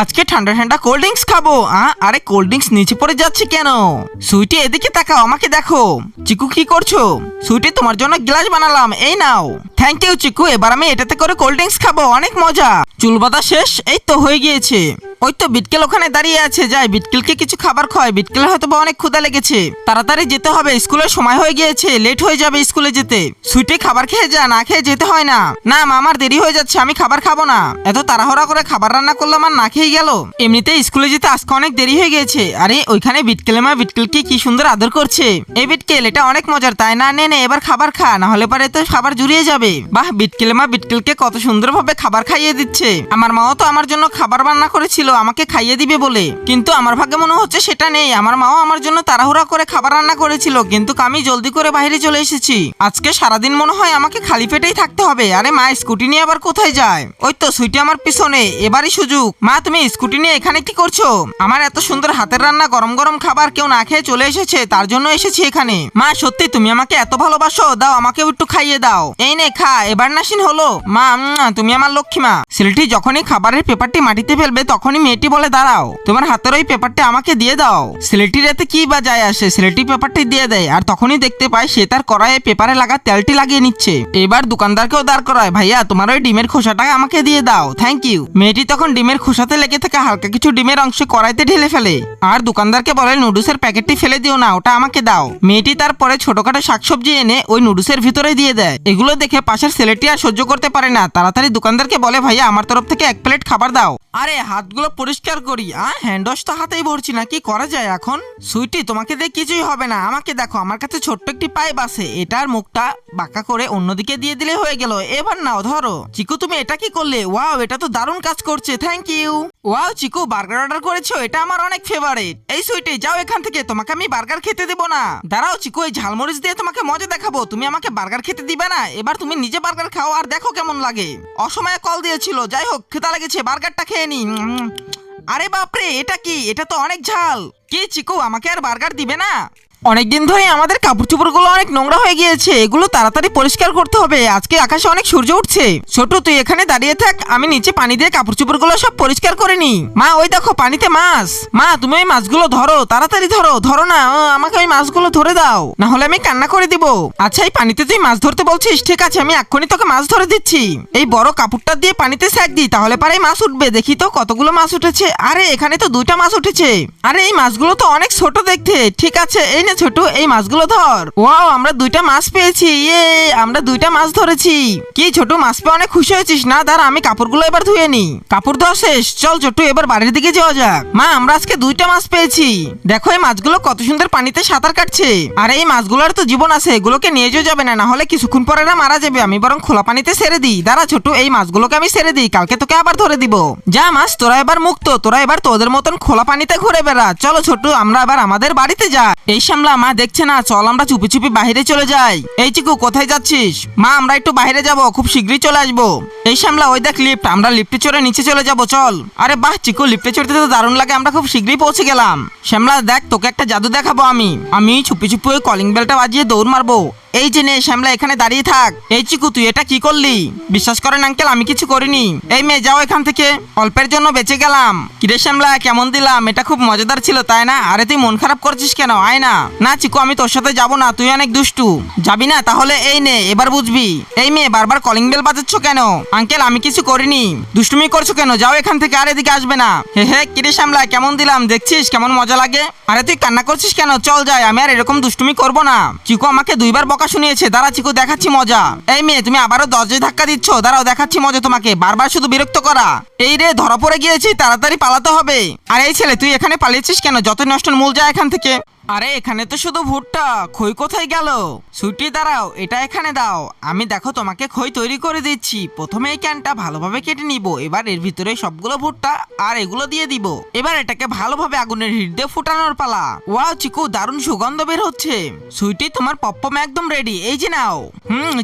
আজকে ঠান্ডা ঠান্ডা কোল্ড ড্রিঙ্কস খাবো। আরে কোল্ড ড্রিঙ্কস নিচে পড়ে যাচ্ছে কেন? সুইটি এদিকে তাকাও, আমাকে দেখো। চিকু কি করছো? সুইটি তোমার জন্য গ্লাস বানালাম, এই নাও। থ্যাংক ইউ চিকু, এবার আমি এটাতে করে কোল্ড ড্রিঙ্কস খাবো, অনেক মজা। চুল বাঁধা শেষ, এই তো হয়ে গিয়েছে। ওই তো বিটকেল ওখানে দাঁড়িয়ে আছে, যাই বিটকেলকে কিছু খাবার খায়, বিটকেল হয়তো বা অনেক ক্ষুধা লেগেছে। তাড়াতাড়ি যেতে হবে, স্কুলের সময় হয়ে গিয়েছে, লেট হয়ে যাবে স্কুলে যেতে। সুইটি খাবার খেয়ে যা, না খেয়ে যেতে হয় না। না মা, আমার দেরি হয়ে যাচ্ছে, আমি খাবার খাবো না। এত তাড়াহুড়া করে খাবার রান্না করলাম আর না খেয়ে গেল। এমনিতে স্কুলে যেতে আজকে অনেক দেরি হয়ে গিয়েছে। আরে ওইখানে বিটকেলের মা বিটকেলকে কি সুন্দর আদর করছে। এই বিটকেল, এটা অনেক মজার তাই না? নে নে এবার খাবার খা, না হলে পরে তো খাবার জুড়িয়ে যাবে। বাহ, বিটকেলের মা বিটকেলকে কত সুন্দরভাবে খাবার খাইয়ে দিচ্ছে। আমার মাও তো আমার জন্য খাবার রান্না করেছিল আমাকে খাইয়ে দিবে বলে, কিন্তু আমার ভাগ্যে মনে হচ্ছে সেটা নেই। আমার মাও আমার জন্য তাড়াহুড়া করে খাবার রান্না করেছিল, কিন্তু আমি জলদি করে বাইরে চলে এসেছি। আজকে সারাদিন মনে হয় আমাকে খালি পেটেই থাকতে হবে। আরে মা, স্কুটি নিয়ে আবার কোথায় যায়? ওই তো সুইটি আমার পিছনে, এবারই সুযোগ। মা, তুমি স্কুটি নিয়ে এখানে কি করছো? আমার এত সুন্দর হাতের রান্না গরম গরম খাবার কেউ না খেয়ে চলে এসেছে, তার জন্য এসেছি এখানে। মা সত্যি তুমি আমাকে এত ভালোবাসো, দাও আমাকে একটু খাইয়ে দাও। এই নে খা, এবার নাসিন হলো। মা তুমি আমার লক্ষ্মী মা। ছেলেটি যখনই খাবারের পেপারটি মাটিতে ফেলবে তখনই মেয়েটি বলে, দাঁড়াও, তোমার হাতের ওই পেপারটা আমাকে দিয়ে দাও। ছেলেটির এতে কি বা যায় আসে, ছেলেটি পেপারটি দিয়ে দেয়, আর তখনই দেখতে পায় সে তার কড়াইয়ে পেপারে লাগা তেলটি লাগিয়ে নিচ্ছে। এবার দোকানদারকেও দাঁড় করায়, ভাইয়া তোমার ওই ডিমের খোসাটা আমাকে দিয়ে দাও, থ্যাংক ইউ। মেয়েটি তখন ডিমের খোসাতে লেগে থাকা হালকা কিছু ডিমের অংশ কড়াইতে ঢেলে ফেলে, আর দোকানদারকে বলে, নুডলসের প্যাকেটটি ফেলে দিও না, ওটা আমাকে দাও। মেয়েটি তারপরে ছোটখাটো শাকসবজি এনে ওই নুডলসের ভিতরে দিয়ে দেয়। এগুলো দেখে পাশের ছেলেটি আর সহ্য করতে পারে না, তাড়াতাড়ি দোকানদারকে বলে, ভাইয়া আমার তরফ থেকে 1 প্লেট খাবার দাও। আরে হাতগুলো পরিষ্কার করি। হ্যান্ড ওয়াশ তো হাতেই ভরছি না, কি করা যায় এখন? সুইটি তোমাকে দিয়ে কিছুই হবে না, আমাকে দেখো, আমার কাছে ছোট্ট একটি পাইপ আছে, এটার মুখটা বাঁকা করে অন্যদিকে দিয়ে দিলে হয়ে গেল। এবার নাও ধরো। চিকু তুমি এটা কি করলে? ওয়াও, এটা তো দারুণ কাজ করছে, thank you. Wow Chiku, burger order করেছো, এটা আমার অনেক ফেভারিট। এই সুইটি যাও এখান থেকে, তোমাকে আমি বার্গার খেতে দেবো না। দাঁড়াও চিকু, এই ঝালমরিচ দিয়ে তোমাকে মজা দেখাবো, তুমি আমাকে বার্গার খেতে দিবে না? এবার তুমি নিজে বার্গার খাও আর দেখো কেমন লাগে। অসময়ে কল দিয়েছিল, যাই হোক খেতে লেগেছে, বার্গারটা খেয়ে নি। আরে বাপরে, এটা কি? এটা তো অনেক ঝাল। কি চিকু, আমাকে আর বার্গার দিবে না? অনেকদিন ধরে আমাদের কাপড় চোপড় গুলো অনেক নোংরা হয়ে গিয়েছে, এগুলো তাড়াতাড়ি পরিষ্কার করতে হবে। আজকে আকাশে অনেক সূর্য উঠছে। ছোট তুই এখানে দাঁড়িয়ে থাক, আমি নিচে পানি দিয়ে কাপড় চোপড় গুলো সব পরিষ্কার করে নি। মা ওই দেখো পানিতে মাছ। মা তুমি ওই মাছগুলো ধরো, তাড়াতাড়ি ধরো। ধরো না, আমাকে ওই মাছগুলো ধরে দাও, না হলে আমি কান্না করে দিব। আচ্ছা এই পানিতে তুই মাছ ধরতে বলছিস, ঠিক আছে আমি এক্ষুনি তোকে মাছ ধরে দিচ্ছি। এই বড় কাপড়টা দিয়ে পানিতে সেঁক দি, তাহলে পারে মাছ উঠবে। দেখি তো কতগুলো মাছ উঠেছে। আরে এখানে তো 2টা মাছ উঠেছে। আরে এই মাছগুলো তো অনেক ছোট দেখতে। ঠিক আছে এই ছোট, এই মাছগুলো ধর। ওয়াও, আমরা 2টা মাছ পেয়েছি। ইয়ে, আমরা 2টা মাছ ধরেছি। কি ছোট, মাছ পেয়ে অনেক খুশি হয়েছিস না? দাঁড়া আমি কাপড়গুলো এবার ধুয়ে নি। কাপড় ধোয়া শেষ, চল ছোট এবার বাড়ির দিকে যাওয়া যাক। মা আমরা আজকে 2টা মাছ পেয়েছি। দেখো এই মাছগুলো কত সুন্দর পানিতে সাঁতার কাটছে। আর এই মাছগুলোর তো জীবন আছে, এগুলোকে নিয়ে যাওয়া যাবে না, না হলে কিছুক্ষণ পরে না মারা যাবে। আমি বরং খোলা পানিতে ছেড়ে দিই। দাঁড়া ছোট, এই মাছগুলোকে আমি ছেড়ে দিই, কালকে তোকে আবার ধরে দিব। যা মাছ, তোরা এবার মুক্ত, তোরা এবার তোদের মতন খোলা পানিতে ঘুরে বেড়া। চলো ছোট, আমরা এবার আমাদের বাড়িতে যা। এই সামলা, মা দেখছে না, চল আমরা চুপি চুপি বাইরে চলে যাই। এই চিকু কোথায় যাচ্ছিস? মা আমরা একটু বাইরে যাব, খুব শীঘ্রই চলে আসবো। এই সামলা, ওই দেখ লিফট, আমরা লিফটে চড়ে নিচে চলে যাব, চল। আরে বাহ চিকু, লিফটে চড়তে তো দারুণ লাগে, আমরা খুব শীঘ্রই পৌঁছে গেলাম। শ্যামলা দেখ, তোকে একটা জাদু দেখাবো আমি চুপি চুপি ওই কলিং বেলটা বাজিয়ে দৌড় মারবো। এই যে নে শ্যামলা, এখানে দাঁড়িয়ে থাক। এই চিকু তুই এটা কি করলি? বিশ্বাস করেন আঙ্কেল, আমি কিছু করিনি। এই মেয়ে যাও এখান থেকে, অল্পের জন্য বেঁচে গেলাম। কিরে শ্যামলা, কেমন দিলাম? এটা খুব মজাদার ছিল তাই না? আরে তুই মন খারাপ করছিস কেন? আয় না। না চিকু, আমি তোর সাথে যাবো না, তুই অনেক দুষ্টু। যাবি না? তাহলে এই নে, এবার বুঝবি। এই মেয়ে বারবার কলিং বেল বাজাচ্ছ কেন? আঙ্কেল আমি কিছু করিনি। দুষ্টুমি করছো কেন? যাও এখান থেকে, আর এদিকে আসবে না। হে কিরে শ্যামলা, কেমন দিলাম? দেখছিস কেমন মজা লাগে? আরে তুই কান্না করছিস কেন? চল যাই, আমি আর এরকম দুষ্টুমি করবো না। চিকু আমাকে 2বার বকা শুনিয়েছে, দাঁড়া চিকু দেখাচ্ছি মজা। এই মেয়ে তুমি আবারও দরজায় ধাক্কা দিচ্ছ, দাঁড়াও দেখাচ্ছি মজা তোমাকে। বারবার শুধু বিরক্ত করা। এই রে ধরা পড়ে গিয়েছি, তাড়াতাড়ি পালাতে হবে। আর এই ছেলে তুই এখানে পালিয়েছিস কেন? যত নষ্ট মূল যায় এখান থেকে। আরে এখানে তো শুধু ভুট্টা, খই কোথায় গেল? সুইটি দাঁড়াও, এটা এখানে দাও, আমি দেখো তোমাকে খই তৈরি করে দিচ্ছি। প্রথমে এই ক্যানটা ভালোভাবে কেটে নিব, এবার এর ভিতরে সবগুলো ভুট্টা আর এগুলো দিয়ে দিব। এবার এটাকে ভালোভাবে আগুনের হিট দিয়ে ফুটানোর পালা। ওয়াও চিকু, দারুণ সুগন্ধ বের হচ্ছে। সুইটি তোমার পপকর্ন একদম রেডি, এই যে নাও।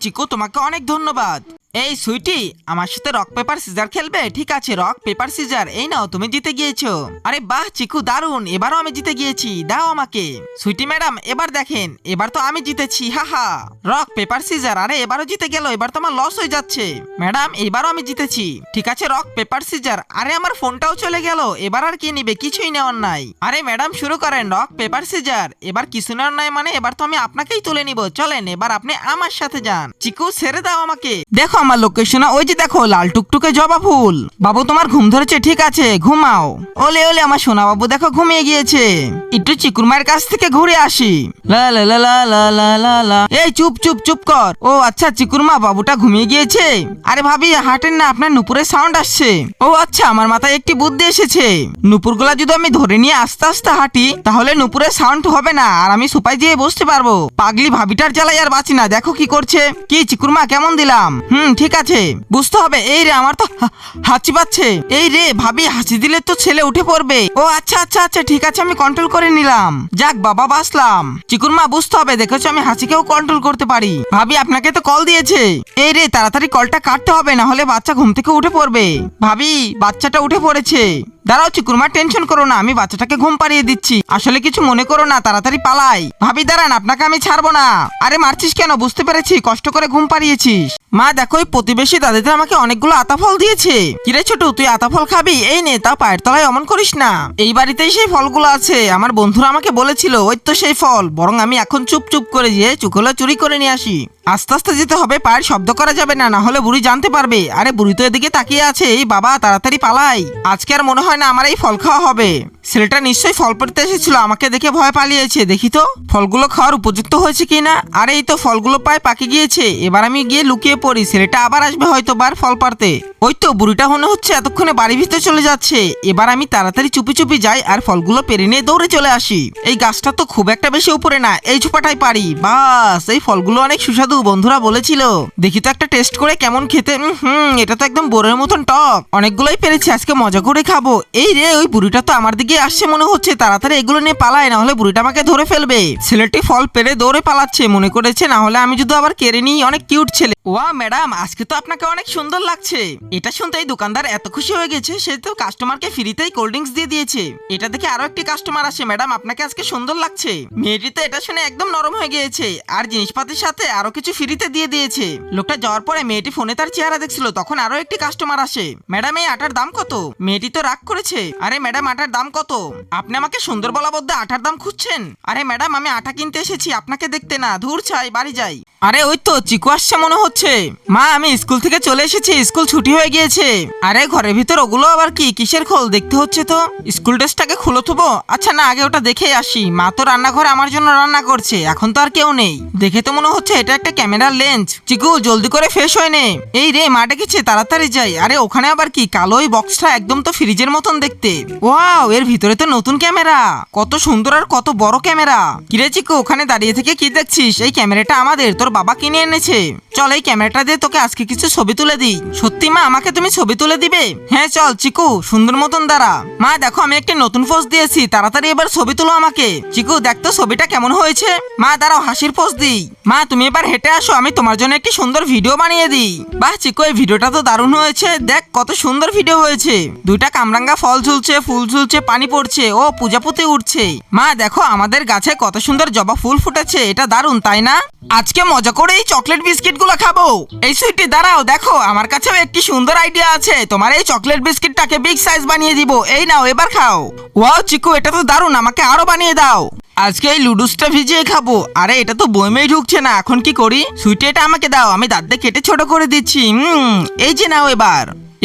চিকু তোমাকে অনেক ধন্যবাদ। এই সুইটি, আমার সাথে রক পেপার সিজার খেলবে? ঠিক আছে, রক পেপার সিজার। এই নাও, তুমি জিতে গিয়েছো। আরে বাহ চিকু, দারুন, এবারও আমি জিতে গিয়েছি, দাও আমাকে। সুইটি ম্যাডাম এবার দেখেন, এবার তো আমি জিতেছি, হাহা। রক পেপার সিজার, আরে এবারও জিতে গেল, এবার তো আমার লস হয়ে যাচ্ছে। ম্যাডাম এবারও আমি জিতেছি। ঠিক আছে, রক পেপার সিজার। আরে আমার ফোনটাও চলে গেল, এবার আর কি নিবে? কিছুই নেওয়ার নাই। আরে ম্যাডাম শুরু করেন, রক পেপার সিজার। এবার কিছু নেওয়ার নাই মানে এবার তো আমি আপনাকেই তুলে নিব। চলেন এবার আপনি আমার সাথে যান। চিকু ছেড়ে দাও আমাকে। দেখো আমার লোকেশন, ওই যে দেখো লাল টুকটুকে জবা ফুল। বাবু তোমার ঘুম ধরেছে? ঠিক আছে, ঘুমাও। ওলে ওলে আমার সোনা বাবু দেখো ঘুমিয়ে গিয়েছে। একটু চিকুর মায়ের কাছ থেকে ঘুরে আসি। লা লা লা লা লা লা লা লা। এই চুপ চুপ চুপ কর। ও আচ্ছা, চিকুর মা বাবুটা ঘুমিয়ে গিয়েছে। আরে ভাবি হাঁটেন না, আপনার নুপুরের সাউন্ড আসছে। ও আচ্ছা, আমার মাথায় একটি বুদ্ধি এসেছে। নুপুরগুলা যদি আমি ধরে নিয়ে আস্তে আস্তে হাঁটি তাহলে নুপুরের সাউন্ড হবে না, আর আমি সোপায় দিয়ে বসতে পারবো। পাগলি ভাবিটার জ্বালাই আর বাঁচি না। দেখো কি করছে। কি চিকুর মা কেমন দিলাম? ঠিক আছে, বুঝতে হবে। এই রে আমার তো হাঁচি পাচ্ছে। এই রে ভাবি, হাসি দিলে তো ছেলে উঠে পড়বে। ও আচ্ছা আচ্ছা আচ্ছা, ঠিক আছে, আমি কন্ট্রোল করে নিলাম। যাক বাবা, বাঁচলাম। চিকুর মা বুঝতে হবে, দেখেছো আমি হাসিকেও কন্ট্রোল করতে পারি। ভাবি আপনাকে তো কল দিয়েছে। এই রে তাড়াতাড়ি কলটা কাটতে হবে, না হলে বাচ্চা ঘুম থেকে উঠে পড়বে। ভাবি বাচ্চাটা উঠে পড়েছে। দাঁড়াও চিকুরমা, টেনশন করো না, আমি বাচ্চাটাকে ঘুম পাড়িয়ে দিচ্ছি। আসলে কিছু মনে করো না, তাড়াতাড়ি পালাই। ভাবি দাঁড়ান, আপনাকে আমি ছাড়বো না। আরে মারছিস কেন? বুঝতে পেরেছি, কষ্ট করে ঘুম পাড়িয়েছিস। মা দেখো, ওই প্রতিবেশী দাদিতে আমাকে অনেকগুলো আতাফল দিয়েছে। কিরে ছোট, তুই আতাফল খাবি? এই নে, তা পায়ের তলায় অমন করিস না। এই বাড়িতেই সেই ফলগুলো আছে, আমার বন্ধুরা আমাকে বলেছিল, ওই তো সেই ফল। বরং আমি এখন চুপ চুপ করে গিয়ে চুকলো চুরি করে নিয়ে আসি। আস্তে আস্তে যেতে হবে, পায়ের শব্দ করা যাবে না, না হলে বুড়ি জানতে পারবে। আরে বুড়ি তো এদিকে তাকিয়ে আছে। এই বাবা তাড়াতাড়ি পালাই, আজকে আর মনে হয় না আমার এই ফল খাওয়া হবে। ছেলেটা নিশ্চয়ই ফল পড়তে এসেছিল, আমাকে দেখে ভয় পালিয়েছে। দেখি তো ফলগুলো খাওয়ার উপযুক্ত হয়েছে কিনা। আরে এই তো ফলগুলো প্রায় পাকে গিয়েছে, এবার আমি গিয়ে লুকিয়ে পড়ি। ছেলেটা আবার আসবে হয়তো বার ফল পাড়তে। ওই তো বুড়িটা মনে হচ্ছে এতক্ষণে বাড়ির ভিতরে চলে যাচ্ছে। এবার আমি তাড়াতাড়ি চুপি চুপি যাই আর ফলগুলো পেরে নিয়ে দৌড়ে চলে আসি। এই গাছটা তো খুব একটা বেশি উপরে না, এই ছোপাটাই পারি। বাস, এই ফলগুলো অনেক সুস্বাদু, বন্ধুরা বলেছিল। দেখি তো একটা টেস্ট করে কেমন খেতে। এটা তো একদম বোরের মতন টক। অনেকগুলোই পেরেছি, আজকে মজা করে খাবো। এই রে, ওই বুড়িটা তো আমার দিকে আসছে মনে হচ্ছে। তাড়াতাড়ি এগুলো নিয়ে পালায়, না হলে বুড়িটা আমাকে ধরে ফেলবে। ছেলেটি ফল পেরে দৌড়ে পালাচ্ছে, মনে করেছে না হলে আমি যদি আবার কেড়ে নিই। অনেক কিউট ছেলে। ওয়া ম্যাডাম, আজকে তো আপনাকে অনেক সুন্দর লাগছে। এটা শুনতে এই দোকানদার এত খুশি হয়ে গেছে, সে তো কাস্টমারকে ফ্রিতেই কোল্ড ড্রিঙ্কস দিয়ে দিয়েছে। এটা দেখে আরো একটি কাস্টমার আসে। ম্যাডাম আপনাকে আজকে সুন্দর লাগছে। মেয়েটি তো এটা শুনে একদম নরম হয়ে গিয়েছে, আর জিনিসপাতির সাথে আরো কিছু ফ্রিতে দিয়ে দিয়েছে। লোকটা যাওয়ার পরে মেয়েটি ফোনে তার চেহারা দেখছিল, তখন আরো একটি কাস্টমার আসে। ম্যাডাম এই আটার দাম কত? মেয়েটি তো রাগ করেছে। আরে ম্যাডাম আটার দাম কত? আপনি আমাকে সুন্দর বলা বলতে আটার দাম খুঁজছেন? আরে ম্যাডাম আমি আটা কিনতে এসেছি, আপনাকে দেখতে না। ধুর ছাই, বাড়ি যাই। আরে ওই তো চিকু আসছে মনে হচ্ছে। মা আমি স্কুল থেকে চলে এসেছি, স্কুল ছুটি হয়ে গিয়েছে। আরে ঘরের ভিতর ওগুলো আবার কি, কিসের খোল? দেখতে হচ্ছে তো। স্কুল ড্রেসটাকে খুলে থবো? আচ্ছা না, আগে ওটা দেখেই আসি। মা তো রান্নাঘরে আমার জন্য রান্না করছে, এখন তো আর কেউ নেই। দেখে তো মনে হচ্ছে এটা একটা ক্যামেরার লেন্স। চিকু জলদি করে ফ্রেশ হয়ে নে। এই রে মা ডেকেছে, তাড়াতাড়ি যাই। আরে ওখানে আবার কি? কালো ওই বক্সটা একদম তো ফ্রিজের মতন দেখতে। ওয়াও, এর ভিতরে তো নতুন ক্যামেরা। কত সুন্দর আর কত বড় ক্যামেরা। কিরে চিকু, ওখানে দাঁড়িয়ে থেকে কি দেখছিস? এই ক্যামেরাটা আমাদের, তোর বাবা কিনে এনেছে। চল এই ক্যামেরাটা দিয়ে তোকে আজকে কিছু ছবি তুলে দিই। সত্যি মা, আমাকে তুমি ছবি তুলে দিবে? হ্যাঁ চল চিকু, সুন্দর মতন দাঁড়া। মা দেখো, আমি একটি নতুন পোজ দিয়েছি, তাড়াতাড়ি এবার ছবি তুলো আমাকে। চিকু দেখ তো ছবিটা কেমন হয়েছে। মা দাঁড়াও, হাসির পোজ দিই। মা তুমি এবার হেঁটে আসো, আমি তোমার জন্য একটি সুন্দর ভিডিও বানিয়ে দিই। বাহ চিকু, এই ভিডিওটা তো দারুণ হয়েছে। দেখ কত সুন্দর ভিডিও হয়েছে। দুইটা কামরাঙ্গা ফল ঝুলছে, ফুল ঝুলছে, পানি পড়ছে, ও পূজাপতি উঠছে। মা দেখো আমাদের গাছে কত সুন্দর জবা ফুল ফুটেছে, এটা দারুণ তাই না? আজকে মজা করে এই চকলেট বিস্কিট গুলো খাবো। এই সুইটি দাঁড়াও, দেখো আমার কাছেও একটি সুন্দর আইডিয়া আছে। তোমার এই চকলেট বিস্কিটটাকে বিগ সাইজ বানিয়ে দিব। এই নাও, এবার খাও। ওয়াও চিকু, এটা তো দারুণ, আমাকে আরো বানিয়ে দাও। আজকে এই লুডুসটা ভিজিয়ে খাবো। আরে এটা তো বইমেই ঢুকছে না, এখন কি করি? সুইটি এটা আমাকে দাও, আমি দাঁত দিয়ে কেটে ছোট করে দিচ্ছি। এই যে নাও।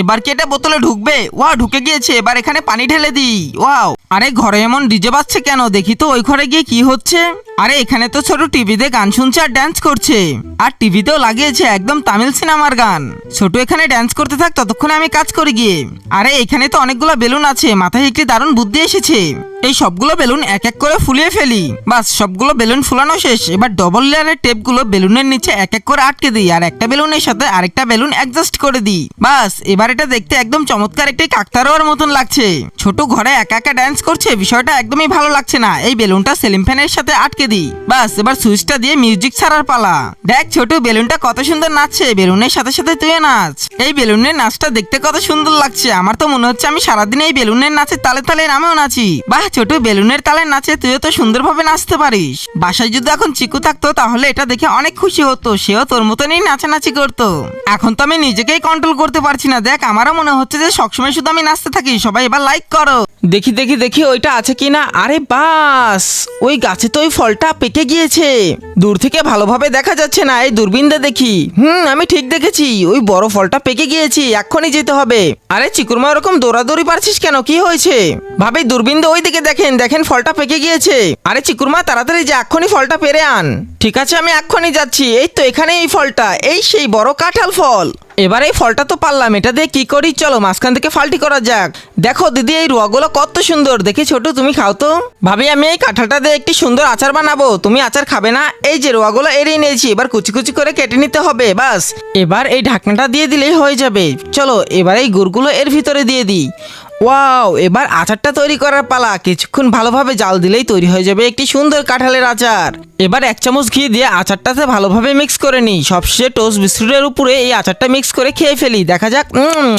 এবার কি এটা বোতলে ঢুকবে? ওয়াও ঢুকে গিয়েছে। এবার এখানে পানি ঢেলে দিই। ওয়াও, আরে ঘরে এমন ডিজে বাজছে কেন? দেখি তো ওই ঘরে গিয়ে কি হচ্ছে। আরে এখানে তো ছোট টিভিতে গান শুনছে আর ড্যান্স করছে, আর টিভিতেও লাগিয়েছে একদম তামিল সিনেমার গান। ছোট এখানে ড্যান্স করতে থাক, ততক্ষণে আমি কাজ করি গিয়ে। আরে এখানে তো অনেকগুলো বেলুন আছে, মাথায় একটি দারুণ বুদ্ধি এসেছে। এই সবগুলো বেলুন এক এক করে ফুলিয়ে ফেলি। বাস সবগুলো বেলুন ফুলানো শেষ। এবার ডবল লেয়ারের টেপগুলো বেলুনের নিচে এক এক করে আটকে দিই, আর একটা বেলুনের সাথে আরেকটা বেলুন অ্যাডজাস্ট করে দিই। বাস এবার এটা দেখতে একদম চমৎকার একটি কাকতারুয়ার মতন লাগছে। ছোট ঘরে একা একা ড্যান্স করছে, বিষয়টা একদমই ভালো লাগছে না। এই বেলুনটা সিলিং ফ্যানের সাথে আটকে রেখে দিই। বাস এবার সুইচটা দিয়ে মিউজিক ছাড়ার পালা। দেখ ছোট, বেলুনটা কত সুন্দর নাচছে, বেলুনের সাথে সাথে তুইও নাচ। এই বেলুনের নাচটা দেখতে কত সুন্দর লাগছে, আমার তো মনে হচ্ছে আমি সারাদিন এই বেলুনের নাচে তালে তালে আমিও নাচি। বাহ ছোট, বেলুনের তালে নাচে তুইও তো সুন্দরভাবে নাচতে পারিস। বাসায় যদি এখন চিকু থাকতো তাহলে এটা দেখে অনেক খুশি হতো, সেও তোর মতনই নাচানাচি করতো। এখন তো আমি নিজেকেই কন্ট্রোল করতে পারছি না। দেখ আমারও মনে হচ্ছে যে সবসময় শুধু আমি নাচতে থাকি। সবাই এবার লাইক করো। দেখি দেখি দেখি ওইটা আছে কিনা। আরে বাস, ওই গাছে তো ওই ফলটা পেকে গিয়েছে। দূর থেকে ভালোভাবে দেখা যাচ্ছে না, এই দূরবীনটা দেখি। আমি ঠিক দেখেছি, ওই বড় ফলটা পেকে গিয়েছি, এক্ষুনি যেতে হবে। আরে চিকুরমা ওরকম দৌড়াদৌড়ি পারছিস কেন, কি হয়েছে? ভাবি দূরবীন ওই দিকে দেখেন, দেখেন ফলটা পেকে গিয়েছে। আরে চিকুরমা তাড়াতাড়ি যে এক্ষুনি ফলটা পেরে আন। ঠিক আছে আমি এক্ষুনি যাচ্ছি। এই তো এখানে এই ফলটা, এই সেই বড় কাঁঠাল ফল। এবার এই ফলটা তো পারলাম, এটা দিয়ে কি করি, চলো মাঝখান থেকে ফাল্টি করা যাক। দেখো দিদি এই রুয়াগুলো কত সুন্দর, দেখি ছোট তুমি খাও তো। ভাবি আমি এই কাঁঠালটা দিয়ে একটি সুন্দর আচার বানাবো, তুমি আচার খাবে না? এই যে রুয়াগুলো এড়িয়ে নিয়েছি, এবার কুচি কুচি করে কেটে নিতে হবে। বাস এবার এই ঢাকনাটা দিয়ে দিলেই হয়ে যাবে। চলো এবার এই গুড়গুলো এর ভিতরে দিয়ে দিই। ওয়াও, এবার আচারটা তৈরি করার পালা। কিছুক্ষণ ভালোভাবে জাল দিলেই তৈরি হয়ে যাবে একটি সুন্দর কাঁঠালের আচার। এবার 1 চামচ ঘি দিয়ে আচারটাতে ভালোভাবে মিক্স করে নিই। সবশেষে টোস্ট বিস্কুটের উপরে এই আচারটা মিক্স করে খেয়ে ফেলি, দেখা যাক।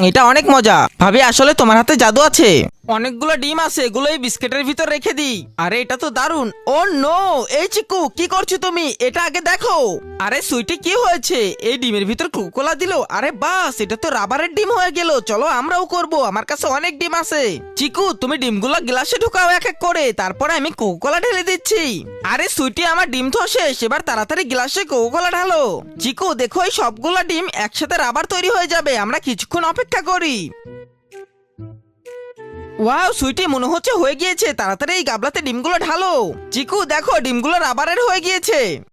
এটা অনেক মজা। ভাবি আসলে তোমার হাতে জাদু আছে। অনেকগুলো ডিম আছে, এগুলো এই বিস্কিটের ভিতর রেখে দিই। আরে এটা তো দারুণ। ও নো, এই চিকু কি করছো তুমি? এটা আগে দেখো। আরে সুইটি কি হয়েছে? এই ডিমের ভিতর কোকোলা দিল। আরে বাস, এটা তো রাবারের ডিম হয়ে গেল। চলো আমরাও করব, আমার কাছে অনেক ডিম আছে। চিকু তুমি ডিমগুলো গ্লাসে ঢুকাও এক এক করে, তারপরে আমি কোকোলা ঢেলে দিচ্ছি। আরে সুইটি আমার ডিম তো শেষ, এবার তাড়াতাড়ি গ্লাসে কোকোলা ঢালো। চিকু দেখো এই সবগুলো ডিম একসাথে রাবার তৈরি হয়ে যাবে, আমরা কিছুক্ষণ অপেক্ষা করি। ওয়াও সুইটি মনে হচ্ছে হয়ে গিয়েছে, তাড়াতাড়ি এই গাবলাতে ডিমগুলো ঢালো। চিকু দেখো ডিমগুলো রাবারের হয়ে গিয়েছে।